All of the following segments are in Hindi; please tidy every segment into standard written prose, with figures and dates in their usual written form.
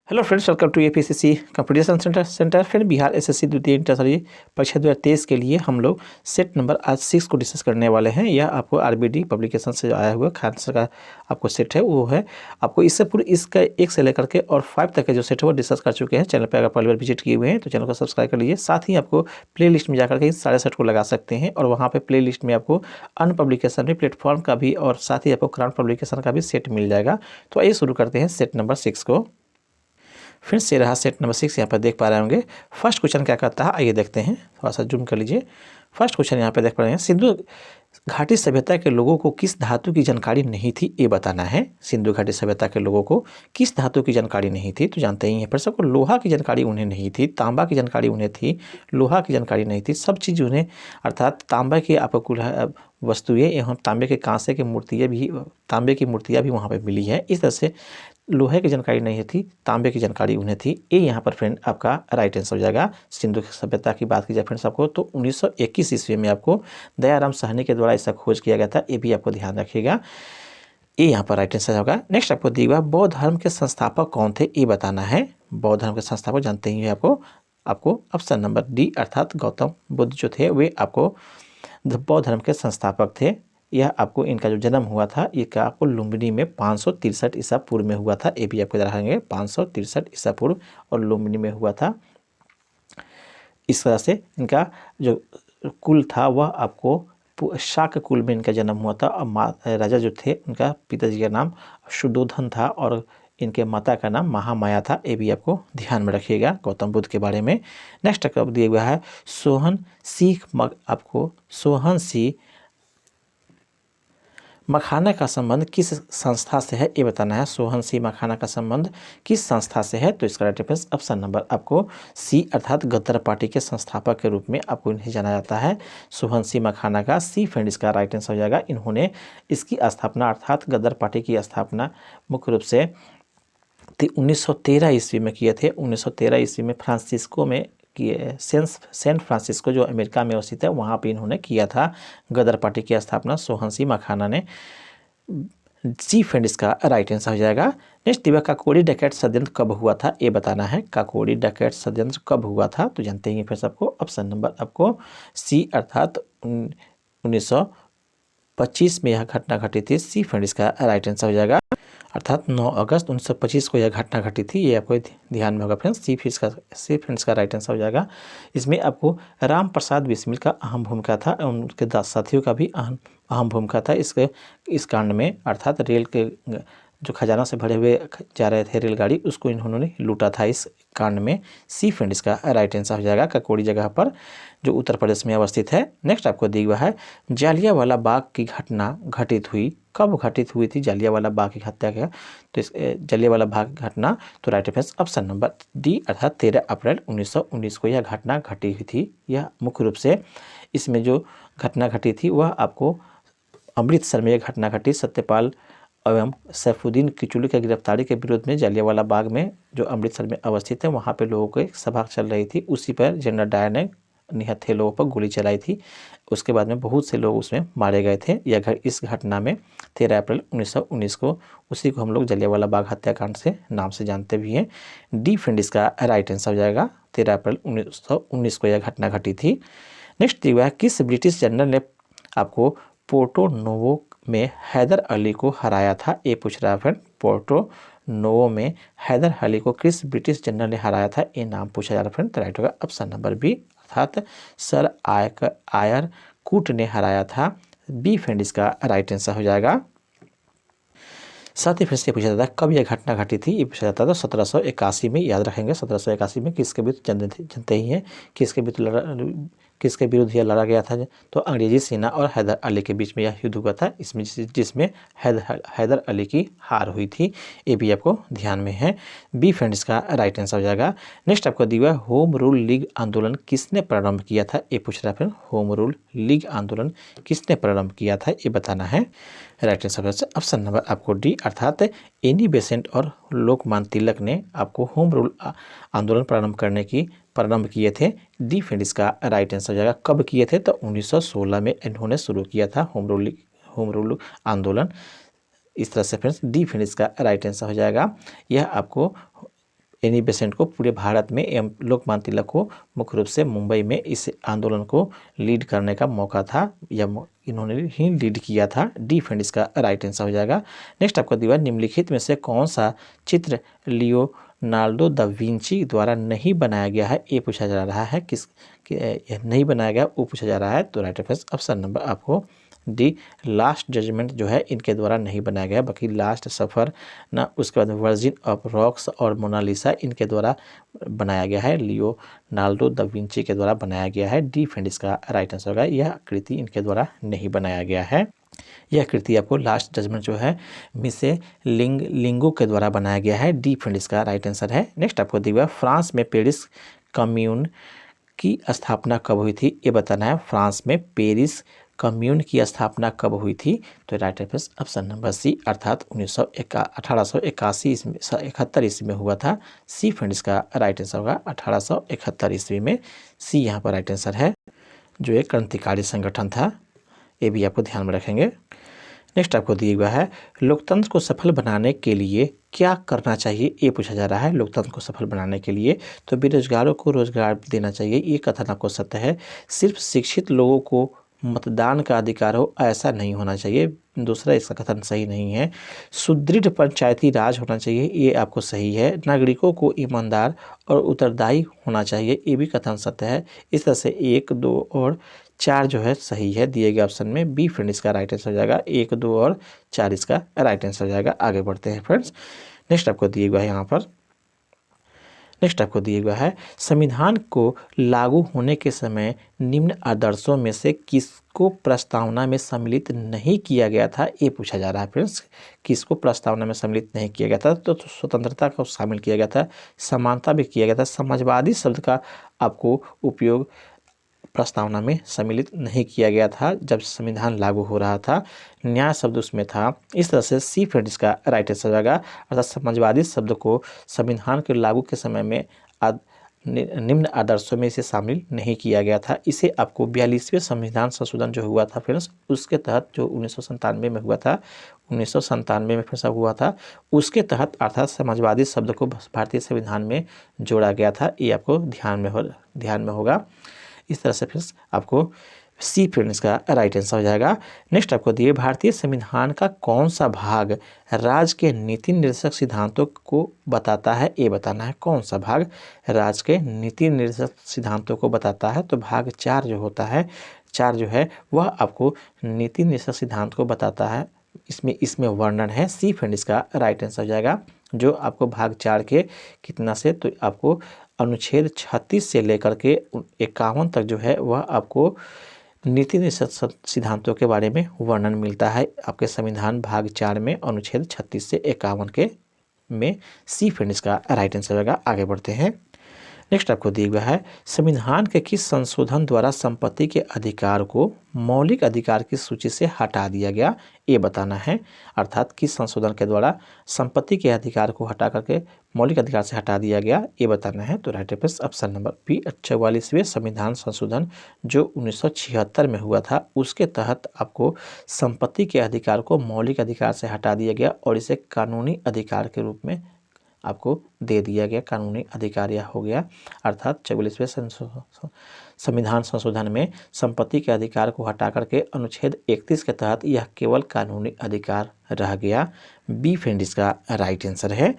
Hello friends, welcome to APCC competition centre. फिर बिहार एसएससी द्वितीय इंटर परीक्षा 2023 के लिए हम लोग सेट नंबर आज 6 को डिस्कस करने वाले हैं। यह आपको आरबीडी पब्लिकेशन से आया हुआ खान का आपको सेट है, वो है आपको इससे पूरे इसका 1 से लेकर के और 5 तक के जो सेट है वो डिस्कस कर चुके हैं। चैनल पर अगर पहली बार विजिट किए हुए हैं तो चैनल को सब्सक्राइब कर लीजिए। साथ ही आपको प्ले लिस्ट में जाकर के इस सारे सेट को लगा सकते हैं और वहाँ पर प्ले लिस्ट में आपको अन्य पब्लिकेशन भी प्लेटफॉर्म का भी और साथ ही आपको क्राउन पब्लिकेशन का भी सेट मिल जाएगा। तो आइए शुरू करते हैं सेट नंबर 6 को। फिर से रहा सेट नंबर 6, यहाँ पर देख पा रहे होंगे। फर्स्ट क्वेश्चन क्या करता है, आइए देखते हैं। थोड़ा सा जूम कर लीजिए। फर्स्ट क्वेश्चन यहाँ पे देख पा रहे हैं, सिंधु घाटी सभ्यता के लोगों को किस धातु की जानकारी नहीं थी, ये बताना है। सिंधु घाटी सभ्यता के लोगों को किस धातु की जानकारी नहीं थी, तो जानते ही हैं। पर सबको लोहा की जानकारी उन्हें नहीं थी, तांबा की जानकारी उन्हें थी, लोहा की जानकारी नहीं थी। सब चीज़ उन्हें, अर्थात तांबा की आपको वस्तुएं एवं तांबे के कांसे की मूर्तियाँ भी, तांबे की मूर्तियाँ भी वहाँ पर मिली है। इस तरह से लोहे की जानकारी नहीं थी, तांबे की जानकारी उन्हें थी। ये यहाँ पर फ्रेंड आपका राइट आंसर हो जाएगा। सिंधु सभ्यता की बात की जाए फ्रेंड्स आपको, तो 1921 ईस्वी में आपको दयाराम साहनी के द्वारा इसका खोज किया गया था। ये भी आपको ध्यान रखिएगा। ये यहाँ पर राइट आंसर होगा। नेक्स्ट आपको दिया हुआ, बौद्ध धर्म के संस्थापक कौन थे, ये बताना है। बौद्ध धर्म के संस्थापक जानते ही हैं आपको ऑप्शन नंबर डी अर्थात गौतम बुद्ध जो थे वे आपको बौद्ध धर्म के संस्थापक थे। यह आपको इनका जो जन्म हुआ था ये का आपको लुम्बिनी में 563 ईसा पूर्व में हुआ था। ये भी आपको रखेंगे 563 ईसा पूर्व और लुम्बिनी में हुआ था। इस तरह से इनका जो कुल था वह आपको शाक कुल में इनका जन्म हुआ था। और राजा जो थे उनका पिताजी का नाम शुद्धोधन था और इनके माता का नाम महामाया था। ये भी आपको ध्यान में रखिएगा गौतम बुद्ध के बारे में। नेक्स्ट आपको दिया हुआ है, सोहन सी मखाना का संबंध किस संस्था से है, ये बताना है। सोहन सी मखाना का संबंध किस संस्था से है, तो इसका राइट आंसर ऑप्शन नंबर आपको सी अर्थात गद्दार पार्टी के संस्थापक के रूप में आपको इन्हें जाना जाता है। सोहन सी मखाना का सी फ्रेंड इसका राइट आंसर हो जाएगा। इन्होंने इसकी स्थापना अर्थात गद्दार पार्टी की स्थापना मुख्य रूप से 1913 ईस्वी में किए थे। 1913 ईस्वी में फ्रांसिस्को में किए, सेंट फ्रांसिस्को जो अमेरिका में स्थित है वहाँ पे इन्होंने किया था गदर पार्टी की स्थापना सोहन सी मखाना ने। सी फ्रेंड इसका राइट आंसर हो जाएगा। नेक्स्ट दिवा, काकोरी डकैत षड्यंत्र कब हुआ था, ये बताना है। काकोरी डकैत षड्यंत्र कब हुआ था, तो जानते हैं फिर सबको ऑप्शन नंबर आपको सी अर्थात 1925 में यह घटना घटी थी। सी फ्रेंड इसका राइट आंसर हो जाएगा। अर्थात 9 अगस्त 1925 को यह घटना घटी थी। ये आपको ध्यान में होगा फ्रेंड्स। सी फ्रेंड्स का राइट आंसर हो जाएगा। इसमें आपको राम प्रसाद बिस्मिल का अहम भूमिका था और उनके 10 साथियों का भी अहम भूमिका था इस कांड में। अर्थात रेल के जो खजाना से भरे हुए जा रहे थे रेलगाड़ी, उसको इन्होंने लूटा था इस कांड में। सी फ्रेंड इसका राइट आंसर हो जाएगा, काकोरी जगह पर जो उत्तर प्रदेश में अवस्थित है। नेक्स्ट आपको दिया हुआ है, जालियांवाला बाग की घटना घटित हुई, कब घटित हुई थी जालियांवाला बाग की हत्या का, तो इस जालियांवाला बाग की घटना, तो right answer option number D अर्थात 13 अप्रैल 1919 को यह घटना घटी हुई थी। यह मुख्य रूप से इसमें जो घटना घटी थी वह आपको अमृतसर में यह घटना घटी। सत्यपाल एवं सैफुद्दीन किचलू की गिरफ्तारी के विरोध में जालियांवाला बाग में जो अमृतसर में अवस्थित है वहाँ पे लोगों को एक सभा चल रही थी। उसी पर जनरल डायर ने निहत्थे लोगों पर गोली चलाई थी। उसके बाद में बहुत से लोग उसमें मारे गए थे। इस घटना में 13 अप्रैल 1919 को, उसी को हम लोग जालियांवाला बाग हत्याकांड से नाम से जानते भी हैं। डी फ्रेंड इसका राइट आंसर हो जाएगा। 13 अप्रैल 1919 को यह घटना घटी थी। नेक्स्ट दिया है, किस ब्रिटिश जनरल ने आपको पोर्टो नोवो में हैदर अली को हराया था, ये पूछ रहा है फ्रेंड। पोर्टो नोवो में हैदर अली को किस ब्रिटिश जनरल ने हराया था, ये नाम पूछा जा रहा है फ्रेंड। तो राइट होगा ऑप्शन नंबर बी अर्थात सर आयर कूट ने हराया था। बी फ्रेंड इसका राइट आंसर हो जाएगा। साथ ही फिर से पूछा जाता है कब यह घटना घटी थी, ये पूछा जाता है तो 1781 में। याद रखेंगे 1781 में किसके विरुद्ध, जानते ही हैं किसके विरुद्ध यह लड़ा गया था, तो अंग्रेजी सेना और हैदर अली के बीच में यह युद्ध हुआ था। इसमें जिसमें हैदर अली की हार हुई थी। ये भी आपको ध्यान में है। बी फ्रेंड इसका राइट आंसर हो जाएगा। नेक्स्ट आपको दिया होम रूल लीग आंदोलन किसने प्रारंभ किया था, ये पूछ रहा है फ्रेंड। होम रूल लीग आंदोलन किसने प्रारंभ किया था, ये बताना है। राइट आंसर ऑप्शन नंबर आपको डी अर्थात एनी बेसेंट और लोकमान्य तिलक ने आपको होम रूल आंदोलन प्रारंभ किए थे। डी फ्रेंड इसका राइट आंसर हो जाएगा। कब किए थे, तो 1916 में इन्होंने शुरू किया था होम रूल आंदोलन। इस तरह से फ्रेंड्स डी फ्रेंड इसका राइट आंसर हो जाएगा। यह आपको एनी बेसेंट को पूरे भारत में एवं लोकमान्य तिलक को मुख्य रूप से मुंबई में इस आंदोलन को लीड करने का मौका था, या इन्होंने ही लीड किया था। डी फ्रेंड इसका राइट आंसर हो जाएगा। नेक्स्ट आपको दिया निम्नलिखित में से कौन सा चित्र लियोनार्डो दा विंची द्वारा नहीं बनाया गया है, ये पूछा जा रहा है। नहीं बनाया गया वो पूछा जा रहा है, तो राइट आंसर ऑप्शन नंबर आपको डी लास्ट जजमेंट जो है इनके द्वारा नहीं बनाया गया, बाकी लास्ट सफ़र ना, उसके बाद वर्जिन ऑफ रॉक्स और मोनालिसा इनके द्वारा बनाया गया है, लियोनार्डो दा विंची के द्वारा बनाया गया है। डी फ्रेंड इसका राइट आंसर होगा। यह कृति इनके द्वारा नहीं बनाया गया है। यह कृति आपको लास्ट जजमेंट जो है मिसे लिंगो के द्वारा बनाया गया है। डी फ्रेंड इसका राइट आंसर है। नेक्स्ट आपको दिया फ्रांस में पेरिस कम्यून की स्थापना कब हुई थी, ये बताना है। फ्रांस में पेरिस कम्यून की स्थापना कब हुई थी, तो right answer option number C, अर्थात 1881 ईस्वी 71 ईस्वी में हुआ था। सी फ्रेंड इसका राइट आंसर होगा 1871 ईस्वी में। सी यहाँ पर राइट आंसर है, जो एक क्रांतिकारी संगठन था, ये भी आपको ध्यान में रखेंगे। नेक्स्ट आपको दिया हुआ है लोकतंत्र को सफल बनाने के लिए क्या करना चाहिए, ये पूछा जा रहा है। लोकतंत्र को सफल बनाने के लिए तो बेरोजगारों को रोजगार देना चाहिए, ये कथन आपको सत्य है। सिर्फ शिक्षित लोगों को मतदान का अधिकार हो, ऐसा नहीं होना चाहिए, दूसरा इसका कथन सही नहीं है। सुदृढ़ पंचायती राज होना चाहिए, ये आपको सही है। नागरिकों को ईमानदार और उत्तरदायी होना चाहिए, ये भी कथन सत्य है। इस तरह से 1, 2 और 4 जो है सही है दिए गए ऑप्शन में। बी फ्रेंड इसका राइट आंसर हो जाएगा। 1, 2 और 4 इसका राइट आंसर हो जाएगा। आगे बढ़ते हैं फ्रेंड्स। नेक्स्ट आपको दिए हुआ है यहाँ पर, नेक्स्ट आपको दिया हुआ है संविधान को लागू होने के समय निम्न आदर्शों में से किसको प्रस्तावना में सम्मिलित नहीं किया गया था, ये पूछा जा रहा है फ्रेंड्स। किसको प्रस्तावना में सम्मिलित नहीं किया गया था, तो स्वतंत्रता को शामिल किया गया था, समानता भी किया गया था। समाजवादी शब्द का आपको उपयोग प्रस्तावना में सम्मिलित नहीं किया गया था जब संविधान लागू हो रहा था, न्याय शब्द उसमें था। इस तरह से सी फ्रेंड इसका राइट आंसर जाएगा, अर्थात समाजवादी शब्द को संविधान के लागू के समय में निम्न आदर्शों में इसे शामिल नहीं किया गया था। इसे आपको 42वें संविधान संशोधन जो हुआ था फ्रेंड्स, उसके तहत जो 1997 में हुआ था, 1997 में फिर हुआ था, उसके तहत अर्थात समाजवादी शब्द को भारतीय संविधान में जोड़ा गया था। ये आपको ध्यान में होगा। इस तरह से फिर आपको सी फ्रेंड इसका राइट आंसर हो जाएगा। नेक्स्ट आपको दिए भारतीय संविधान का कौन सा भाग राज्य के नीति निर्देशक सिद्धांतों को बताता है, ये बताना है। कौन सा भाग राज्य के नीति निर्देशक सिद्धांतों को बताता है, तो भाग 4 जो होता है, 4 जो है वह आपको नीति निर्देशक सिद्धांत को बताता है। इसमें वर्णन है। सी फ्रेंड इसका राइट आंसर हो जाएगा, जो आपको भाग 4 के कितना से, तो आपको अनुच्छेद 36 से लेकर के 51 तक जो है वह आपको नीति निर्देशक सिद्धांतों के बारे में वर्णन मिलता है आपके संविधान भाग 4 में, अनुच्छेद 36 से 51 के में। सी फ्रेंड इसका राइट आंसर होगा। आगे बढ़ते हैं। नेक्स्ट आपको दिया गया है संविधान के किस संशोधन द्वारा संपत्ति के अधिकार को मौलिक अधिकार की सूची से हटा दिया गया, ये बताना है। अर्थात किस संशोधन के द्वारा संपत्ति के अधिकार को हटा करके मौलिक अधिकार से हटा दिया गया, ये बताना है। तो right answer option number B 44वें संविधान संशोधन जो 1976 में हुआ था, उसके तहत आपको संपत्ति के अधिकार को मौलिक अधिकार से हटा दिया गया और इसे कानूनी अधिकार के रूप में आपको दे दिया गया, कानूनी अधिकार यह हो गया। अर्थात 44वें संविधान संशोधन में संपत्ति के अधिकार को हटा करके अनुच्छेद 31 के तहत यह केवल कानूनी अधिकार रह गया। बी फ्रेंड इसका राइट आंसर है।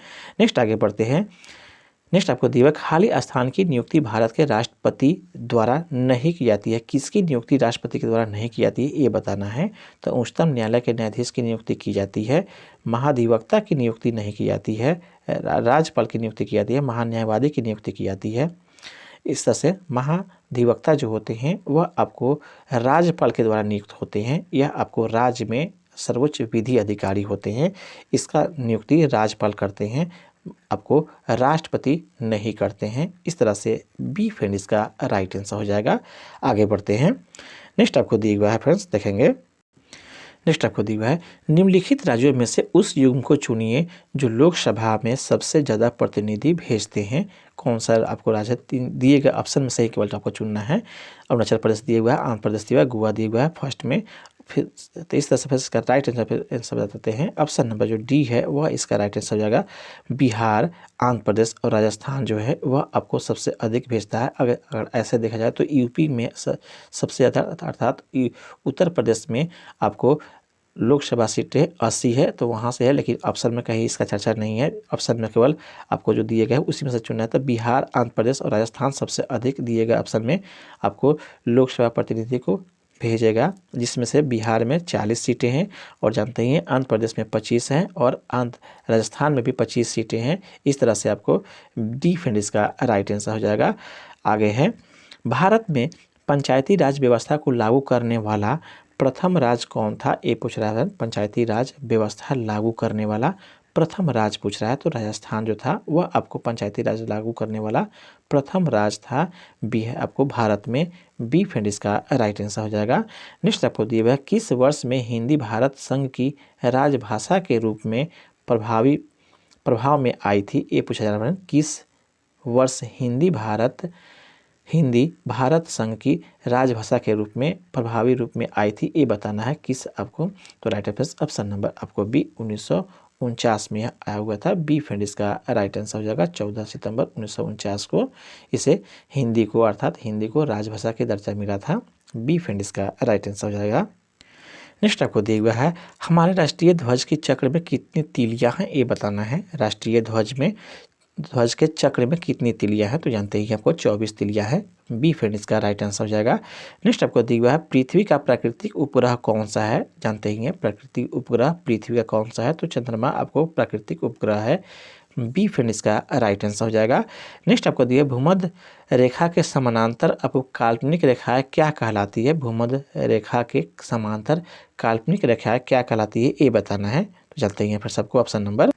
नेक्स्ट आगे बढ़ते हैं। नेक्स्ट आपको दिया खाली स्थान की नियुक्ति भारत के राष्ट्रपति द्वारा नहीं की जाती है। किसकी नियुक्ति राष्ट्रपति के द्वारा नहीं की जाती है, ये बताना है। तो उच्चतम न्यायालय के न्यायाधीश की नियुक्ति की जाती है, महाधिवक्ता की नियुक्ति नहीं की जाती है, राज्यपाल की नियुक्ति की जाती है, महान्यायवादी की नियुक्ति की जाती है। इस तरह से महाधिवक्ता जो होते हैं वह आपको राज्यपाल के द्वारा नियुक्त होते हैं, यह आपको राज्य में सर्वोच्च विधि अधिकारी होते हैं, इसका नियुक्ति राज्यपाल करते हैं, आपको राष्ट्रपति नहीं करते हैं। इस तरह से बी फ्रेंड इसका राइट आंसर हो जाएगा। आगे बढ़ते हैं। नेक्स्ट आपको दिया हुआ है फ्रेंड्स, देखेंगे। नेक्स्ट आपको दिया हुआ है निम्नलिखित राज्यों में से उस युग्म को चुनिए जो लोकसभा में सबसे ज़्यादा प्रतिनिधि भेजते हैं। कौन सा आपको राज्य दिए गए ऑप्शन में सही केवल आपको चुनना है। अरुणाचल प्रदेश दिया हुआ है, आंध्र प्रदेश दिया हुआ है, गोवा दिया हुआ है फर्स्ट में, फिर तो इस तरह से फिर इसका राइट आंसर बताते हैं। ऑप्शन नंबर जो डी है वह इसका राइट आंसर हो जाएगा। बिहार, आंध्र प्रदेश और राजस्थान जो है वह आपको सबसे अधिक भेजता है। अगर ऐसे देखा जाए तो यूपी में सबसे ज़्यादा, अर्थात उत्तर प्रदेश में आपको लोकसभा सीटें 80 है, तो वहाँ से है, लेकिन ऑप्शन में कहीं इसका चर्चा नहीं है। ऑप्शन में केवल आपको जो दिए गए हैं उसी में से चुनना है। तो बिहार, आंध्र प्रदेश और राजस्थान सबसे अधिक दिए गए ऑप्शन में आपको लोकसभा प्रतिनिधि को भेजेगा, जिसमें से बिहार में 40 सीटें हैं और जानते ही हैं आंध्र प्रदेश में 25 हैं और राजस्थान में भी 25 सीटें हैं। इस तरह से आपको डी फ्रेंड इसका राइट आंसर हो जाएगा। आगे है, भारत में पंचायती राज व्यवस्था को लागू करने वाला प्रथम राज्य कौन था? ये पूछ रहा है, पंचायती राज व्यवस्था लागू करने वाला प्रथम राज्य पूछ रहा है। तो राजस्थान जो था वह आपको पंचायती राज लागू करने वाला प्रथम राज्य था। बी है आपको भारत में, बी फ्रेंड इसका राइट आंसर हो जाएगा। नेक्स्ट आपको दिया हुआ है, किस वर्ष में हिंदी भारत संघ की राजभाषा के रूप में प्रभाव में आई थी? ये पूछा जा रहा है, किस वर्ष हिंदी भारत संघ की राजभाषा के रूप में प्रभावी रूप में आई थी, ये बताना है किस आपको। तो राइट आंसर ऑप्शन नंबर आपको बी 1949 में आया हुआ था। बी फ्रेंड इसका राइट आंसर हो जाएगा। 14 सितंबर 1949 को इसे हिंदी को, अर्थात हिंदी को राजभाषा के दर्जा मिला था। बी फ्रेंड इसका राइट आंसर हो जाएगा। नेक्स्ट आपको दिया हुआ है, हमारे राष्ट्रीय ध्वज की चक्र में कितनी तीलियां हैं, ये बताना है। राष्ट्रीय ध्वज के चक्र में कितनी तिलियां हैं? तो जानते ही आपको 24 तिलियां है। बी फ्रेंड इसका राइट आंसर हो जाएगा। नेक्स्ट आपको दिया हुआ है, पृथ्वी का प्राकृतिक उपग्रह कौन सा है? जानते ही हैं प्राकृतिक उपग्रह पृथ्वी का कौन सा है? तो चंद्रमा आपको प्राकृतिक उपग्रह है। बी फ्रेंड इसका राइट आंसर हो जाएगा। नेक्स्ट आपको दिया, भूमध्य रेखा के समानांतर आपको काल्पनिक रेखाएं क्या कहलाती है? भूमध्य रेखा के समांतर काल्पनिक रेखाएं क्या कहलाती है, ये बताना है। तो जानते ही हैं फिर सबको ऑप्शन नंबर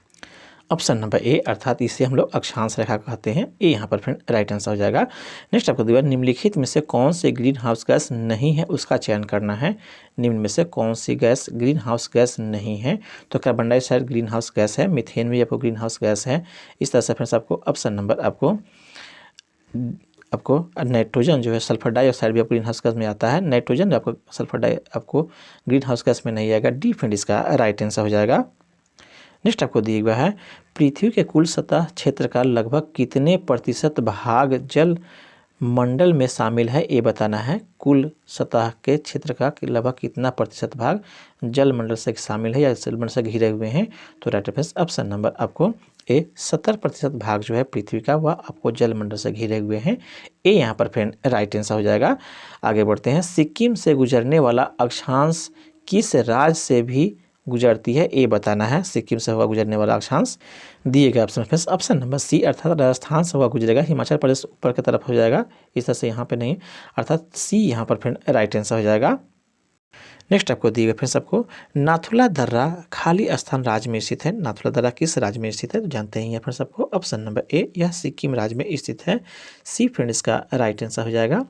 ए, अर्थात इसे हम लोग अक्षांश रेखा कहते हैं। ये यहाँ पर फ्रेंड राइट आंसर हो जाएगा। नेक्स्ट आपको दिया, निम्नलिखित में से कौन से ग्रीन हाउस गैस नहीं है, उसका चयन करना है। निम्न में से कौन सी गैस ग्रीन हाउस गैस नहीं है? तो carbon dioxide green house gas है, मीथेन भी आपको ग्रीन हाउस गैस है। इस तरह से फ्रेंड्स आपको ऑप्शन नंबर आपको नाइट्रोजन जो है, सल्फर डाइऑक्साइड भी आपको ग्रीन हाउस गैस में आता है। नाइट्रोजन आपको आपको ग्रीन हाउस गैस में नहीं आएगा। डी फ्रेंड इसका राइट आंसर हो जाएगा। नेक्स्ट आपको दिया हुआ है, पृथ्वी के कुल सतह क्षेत्र का लगभग कितने प्रतिशत भाग जल मंडल में शामिल है, ये बताना है। कुल सतह के क्षेत्र का लगभग कितना प्रतिशत भाग जल मंडल से शामिल है या जल मंडल से घिरे हुए हैं? तो राइट आंसर ऑप्शन नंबर आपको ए 70% भाग जो है पृथ्वी का वह आपको जल मंडल से घिरे हुए हैं। ए यहाँ पर फ्रेंड राइट आंसर हो जाएगा। आगे बढ़ते हैं, सिक्किम से गुजरने वाला अक्षांश किस राज्य से भी गुजरती है, ये बताना है। सिक्किम से हुआ गुजरने वाला अक्षांश दिए गए ऑप्शन में ऑप्शन नंबर सी, अर्थात राजस्थान से हुआ गुजरेगा। हिमाचल प्रदेश ऊपर की तरफ हो जाएगा, इस तरह से यहाँ पे नहीं, अर्थात सी यहाँ पर फिर राइट आंसर हो जाएगा। नेक्स्ट आपको दिए गए फिर सबको, नाथुला दर्रा खाली स्थान राज्य में स्थित है। नाथुला दर्रा किस राज्य में स्थित है? तो जानते हैं यहाँ पर सबको ऑप्शन नंबर ए, यह सिक्किम राज्य में स्थित है। सी फ्रेंड इसका राइट आंसर हो जाएगा।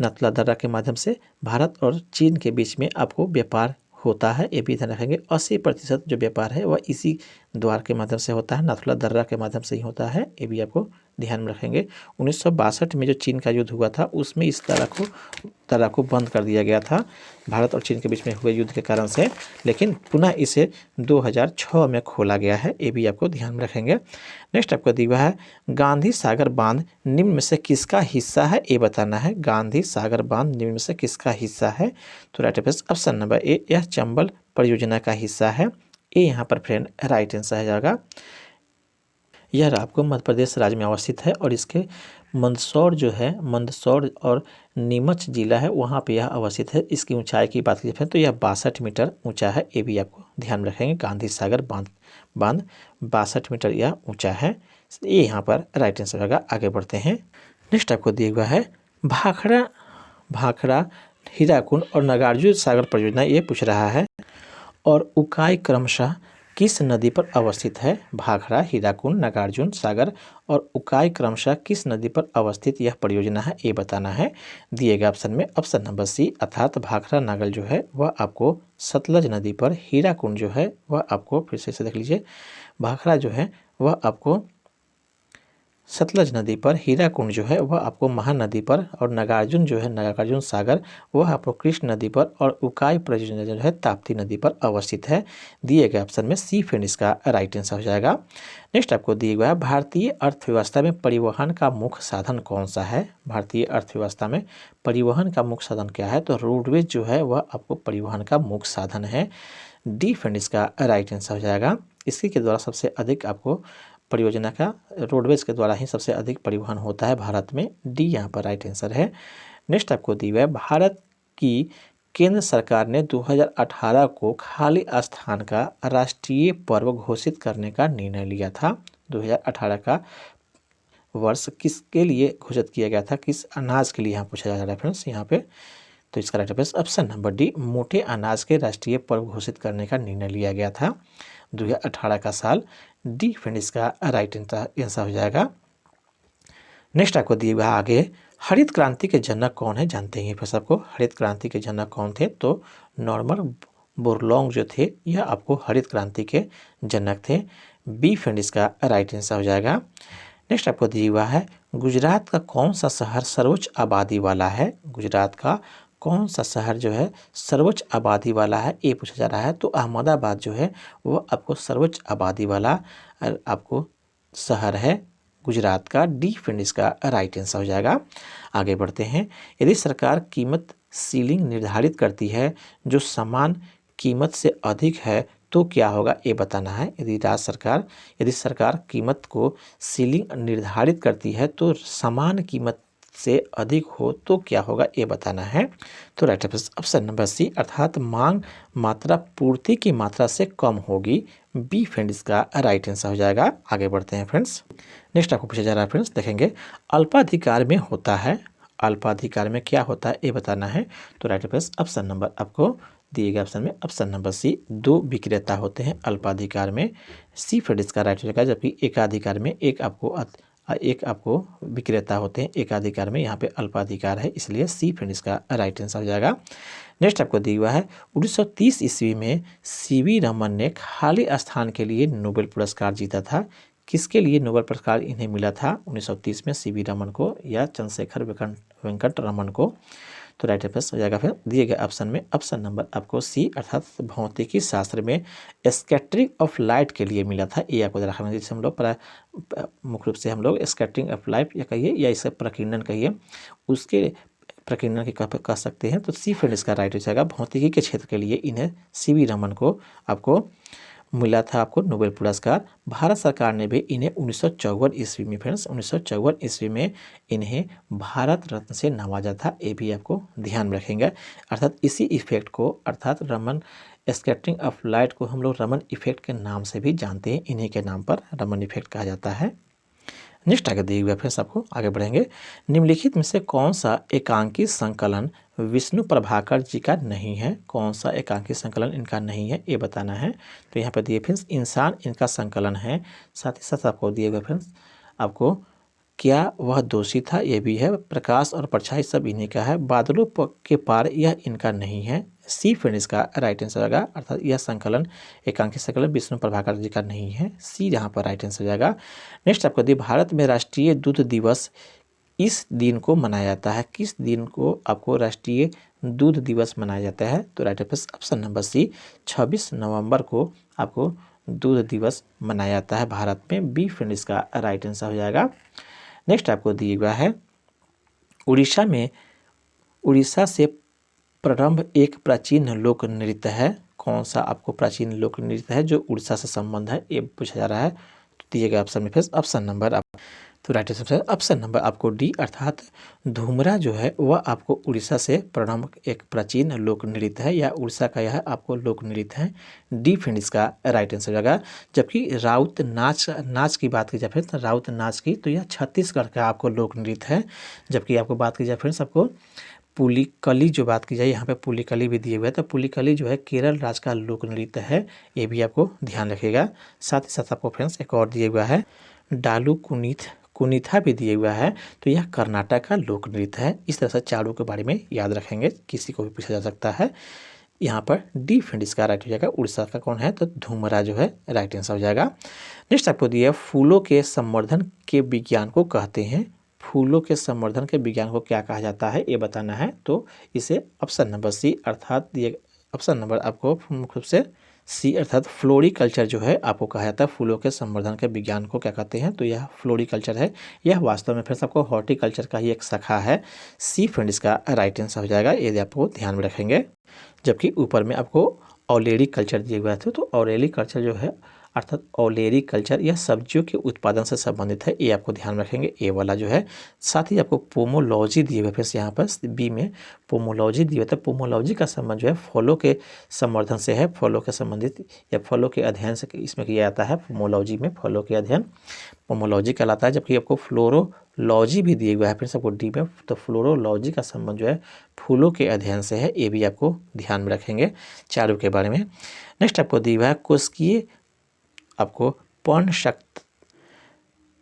नाथुला दर्रा के माध्यम से भारत और चीन के बीच में आपको व्यापार होता है, ये भी ध्यान रखेंगे। 80% जो व्यापार है वह इसी द्वार के माध्यम से होता है, नाथुला दर्रा के माध्यम से ही होता है, ये भी आपको ध्यान में रखेंगे। 1962 में जो चीन का युद्ध हुआ था उसमें इस दर्रा को बंद कर दिया गया था भारत और चीन के बीच में हुए युद्ध के कारण से, लेकिन पुनः इसे 2006 में खोला गया है, ये भी आपको ध्यान में रखेंगे। नेक्स्ट आपको दिया है, गांधी सागर बांध निम्न में से किसका हिस्सा है, ये बताना है। गांधी सागर बांध निम्न में से किसका हिस्सा है? तो right answer option number A, यह चंबल परियोजना का हिस्सा है। ये यहाँ पर फ्रेंड राइट आंसर हो जाएगा। यह आपको मध्य प्रदेश राज्य में अवस्थित है और इसके मंदसौर जो है, मंदसौर और नीमच जिला है, वहाँ पे यह अवस्थित है। इसकी ऊंचाई की बात की जाए तो यह 62 मीटर ऊंचा है, ये भी आपको ध्यान रखेंगे। गांधी सागर बांध 62 मीटर यह ऊंचा है, ये यहाँ पर राइट आंसर होगा। आगे बढ़ते हैं। नेक्स्ट आपको दिया हुआ है, भाखड़ा हीराकुंड और नागार्जुन सागर परियोजना ये पूछ रहा है, और उकाई क्रमशः किस नदी पर अवस्थित है? भाखड़ा, हीराकुंड, नागार्जुन सागर और उकाई क्रमशः किस नदी पर अवस्थित यह परियोजना है, ये बताना है। दिए गए ऑप्शन में ऑप्शन नंबर सी, अर्थात भाखड़ा नागल जो है वह आपको सतलज नदी पर, हीराकुंड जो है वह आपको, फिर से देख लीजिए, भाखड़ा जो है वह आपको सतलज नदी पर, हीराकुंड जो है वह आपको महानदी पर, और नागार्जुन जो है नागार्जुन सागर वह आपको कृष्ण नदी पर, और उकाई परियोजना जो है ताप्ती नदी पर अवस्थित है। दिए गए ऑप्शन में सी फ्रेंड इसका राइट आंसर हो जाएगा। नेक्स्ट आपको दिया गया है भारतीय अर्थव्यवस्था में परिवहन का मुख्य साधन कौन सा है। भारतीय अर्थव्यवस्था में परिवहन का मुख्य साधन क्या है, तो रोडवेज जो है वह आपको परिवहन का मुख्य साधन है। डी फ्रेंड इसका राइट आंसर हो जाएगा। इसी के द्वारा सबसे अधिक आपको परियोजना का रोडवेज के द्वारा ही सबसे अधिक परिवहन होता है भारत में। डी यहाँ पर राइट आंसर है। नेक्स्ट आपको दी हुई है भारत की केंद्र सरकार ने 2018 को खाली स्थान का राष्ट्रीय पर्व घोषित करने का निर्णय लिया था। 2018 का वर्ष किसके लिए घोषित किया गया था, किस अनाज के लिए यहाँ पूछा जा रहा है फ्रेंड्स यहाँ पे। तो इसका right answer option number D, मोटे अनाज के राष्ट्रीय पर्व घोषित करने का निर्णय लिया गया था 2018 का साल। डी फ्रेंड इसका राइट आंसर हो जाएगा। नेक्स्ट आपको दिए हुआ आगे, हरित क्रांति के जनक कौन है, जानते हैं फिर सबको हरित क्रांति के जनक कौन थे, तो नॉर्मन बोरलॉन्ग जो थे यह आपको हरित क्रांति के जनक थे। बी फ्रेंड इसका राइट आंसर हो जाएगा। नेक्स्ट आपको दिया हुआ है, गुजरात का कौन सा शहर सर्वोच्च आबादी वाला है। गुजरात का कौन सा शहर जो है सर्वोच्च आबादी वाला है, ये पूछा जा रहा है। तो अहमदाबाद जो है वो आपको सर्वोच्च आबादी वाला आपको शहर है गुजरात का। डी फ्रेंड इसका राइट आंसर हो जाएगा। आगे बढ़ते हैं, यदि सरकार कीमत सीलिंग निर्धारित करती है जो समान कीमत से अधिक है तो क्या होगा, ये बताना है। यदि सरकार कीमत को सीलिंग निर्धारित करती है तो समान कीमत से अधिक हो तो क्या होगा, ये बताना है। तो राइट ऑप्शन नंबर सी, अर्थात मांग मात्रा पूर्ति की मात्रा से कम होगी। बी फ्रेंड इसका राइट आंसर हो जाएगा। आगे बढ़ते हैं फ्रेंड्स, नेक्स्ट आपको पूछा जा रहा है फ्रेंड्स, देखेंगे अल्पाधिकार में होता है, अल्पाधिकार में क्या होता है ये बताना है। तो राइट ऑप्शन नंबर आपको दिए गए ऑप्शन में ऑप्शन नंबर सी, 2 विक्रेता होते हैं अल्पाधिकार में। सी फ्रेंड इसका राइट हो जाएगा। जबकि एकाधिकार में एक आपको विक्रेता होते हैं, एकाधिकार में यहाँ पे अल्पाधिकार है, इसलिए सी फ्रेंड इसका राइट आंसर हो जाएगा। नेक्स्ट आपको दिया हुआ है, 1930 ईस्वी में सीवी रमन ने खाली स्थान के लिए नोबेल पुरस्कार जीता था। किसके लिए नोबेल पुरस्कार इन्हें मिला था 1930 में, सीवी रमन को या चंद्रशेखर वेंकट रमन को। तो राइट आंसर हो जाएगा फिर दिए गए ऑप्शन में ऑप्शन नंबर आपको सी, अर्थात भौतिकी शास्त्र में स्कैटरिंग ऑफ लाइट के लिए मिला था। ये आपको रखना है, जिससे हम लोग मुख्य रूप से हम लोग स्कैटरिंग ऑफ लाइट या कहिए या इसे प्रकीर्णन कहिए, उसके प्रकीर्णन की कह सकते हैं। तो सी फ्रेंड इसका राइट हो जाएगा। भौतिकी के क्षेत्र के लिए इन्हें सीवी रमन को आपको मिला था आपको नोबेल पुरस्कार। भारत सरकार ने भी इन्हें 1954 ईस्वी में फ्रेंड्स 1954 ईस्वी में इन्हें भारत रत्न से नवाजा था। ये भी आपको ध्यान में रखेंगे। अर्थात इसी इफेक्ट को, अर्थात रमन स्कैटरिंग ऑफ लाइट को हम लोग रमन इफेक्ट के नाम से भी जानते हैं। इन्हीं के नाम पर रमन इफेक्ट कहा जाता है। नेक्स्ट आगे दिए हुए फ्रेंड्स आपको आगे बढ़ेंगे, निम्नलिखित में से कौन सा एकांकी संकलन विष्णु प्रभाकर जी का नहीं है। कौन सा एकांकी संकलन इनका नहीं है ये बताना है। तो यहाँ पर दिए फ्रेंड्स इंसान इनका संकलन है। साथ ही साथ आपको दिए गए फ्रेंड्स आपको क्या वह दोषी था, ये भी है। प्रकाश और परछाई सब इन्हीं का है। बादलों के पार यह इनका नहीं है। सी फ्रेंड इसका राइट आंसर होगा। अर्थात यह संकलन एकांकी संकलन विष्णु प्रभाकर जी का नहीं है। सी यहाँ पर राइट आंसर हो जाएगा। नेक्स्ट आपको दी, भारत में राष्ट्रीय दूध दिवस इस दिन को मनाया जाता है। किस दिन को आपको राष्ट्रीय दूध दिवस मनाया जाता है। तो राइट ऑप्शन नंबर सी, 26 नवंबर को आपको दूध दिवस मनाया जाता है भारत में। बी फ्रेंड इसका राइट आंसर हो जाएगा। नेक्स्ट आपको दिया गया है, उड़ीसा से प्रारंभ एक प्राचीन लोक नृत्य है। कौन सा आपको प्राचीन लोक नृत्य है जो उड़ीसा से संबंध है, ये पूछा जा रहा है। तो दिए गए ऑप्शन में फिर ऑप्शन नंबर तो राइट आंसर ऑप्शन नंबर आपको डी, अर्थात धूमरा जो है वह आपको उड़ीसा से प्रारंभ एक प्राचीन लोक नृत्य है, या उड़ीसा का यह आपको लोक नृत्य है। डी फ्रेंड इसका राइट आंसर होगा। जबकि राउत नाच की बात की जाए फिर राउत नाच की, तो यह छत्तीसगढ़ का आपको लोक नृत्य है। जबकि आपको बात की जाए फ्रेंड्स आपको पुलिकली जो बात की जाए, यहाँ पे पुलिकली भी दिए हुए हैं। तो पुलिकली जो है केरल राज्य का लोक नृत्य है, ये भी आपको ध्यान रखिएगा। साथ ही साथ आपको फ्रेंड्स एक और दिया हुआ है, डालू कुनीथा भी दिया हुआ है। तो यह कर्नाटक का लोक नृत्य है। इस तरह से चारों के बारे में याद रखेंगे, किसी को भी पूछा जा सकता है। यहाँ पर डी फ्रेंड इसका राइट हो जाएगा। उड़ीसा का कौन है तो धुमरा जो है राइट आंसर हो जाएगा। नेक्स्ट आपको दिया है फूलों के संवर्धन के विज्ञान को कहते हैं। फूलों के संवर्धन के विज्ञान को क्या कहा जाता है ये बताना है, तो इसे ऑप्शन नंबर सी अर्थात ये ऑप्शन नंबर आपको मुख्य रूप से सी अर्थात फ्लोरिकल्चर जो है आपको कहा जाता है। फूलों के संवर्धन के विज्ञान को क्या कहते हैं तो यह फ्लोरिकल्चर है। यह वास्तव में फिर से आपको हॉर्टिकल्चर का ही एक शाखा है। सी फ्रेंड इसका राइट आंसर हो जाएगा, यदि आपको ध्यान में रखेंगे। जबकि ऊपर में आपको ऑलेरी कल्चर दिए हुए थे, तो ऑलेरी कल्चर जो है अर्थात ऑलेरी कल्चर यह सब्जियों के उत्पादन से संबंधित है, ये आपको ध्यान रखेंगे ए वाला जो है। साथ ही आपको पोमोलॉजी दिए हुए, फिर से यहाँ पर बी में पोमोलॉजी दिए हुए थे। पोमोलॉजी का संबंध जो है फलों के संवर्धन से है, फलों के संबंधित या फलों के अध्ययन से इसमें किया जाता है। पोमोलॉजी में फलों के अध्ययन पोमोलॉजी कहलाता है। जबकि आपको फ्लोरोलॉजी भी दिए हुआ है फिर सबको डी में, तो फ्लोरोलॉजी का संबंध जो है फूलों के अध्ययन से है, ये भी आपको ध्यान में रखेंगे चारों के बारे में। नेक्स्ट आपको दिया हुआ है कोशिकीय आपको पूर्ण शक्त,